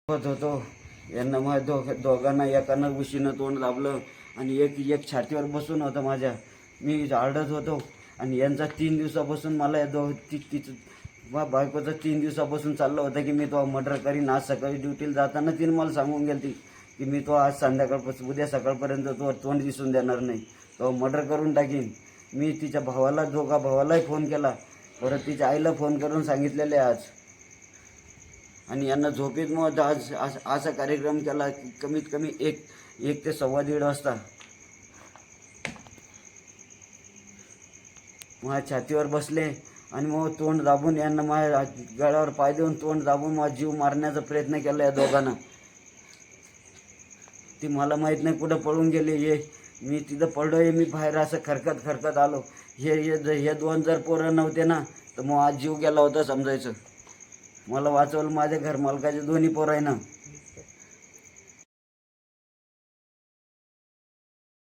होतो यांना माझ्या दोघांना एकानं उशीनं तोंड दाबलं आणि एक एक छातीवर बसून होतं माझ्या. मी आरडत होतो आणि यांचा 3 दिवसापासून मला या बायकोचं 3 दिवसापासून चाललं होतं की मी तो मर्डर करीन. आज सकाळी ड्युटीला जाताना तिने मला सांगून गेली की मी तो आज संध्याकाळपासून उद्या सकाळपर्यंत तो तोंड दिसून देणार नाही, तो मर्डर करून टाकीन. मी तिच्या भावाला दोघा भावालाही फोन केला, परत तिच्या आईला फोन करून सांगितलेले आज. आणि यांना झोपेत मग आज असा कार्यक्रम केला की कमीत कमी एक ते 1:15 वाजता माझ्या छातीवर बसले आणि मग तोंड दाबून यांना माझ्या गळ्यावर पाय देऊन तोंड दाबून माझा जीव मारण्याचा प्रयत्न केला या दोघांना. ती मला माहीत नाही कुठं पळून गेले. मी तिथं पडलो आहे, मी बाहेर असं खरकत आलो. हे 2 जर पोरं नव्हते ना तर मग आज जीव गेला होता समजायचं. मला वाचवलं माझ्या घर मालकाचे 2 पोरं आहे ना.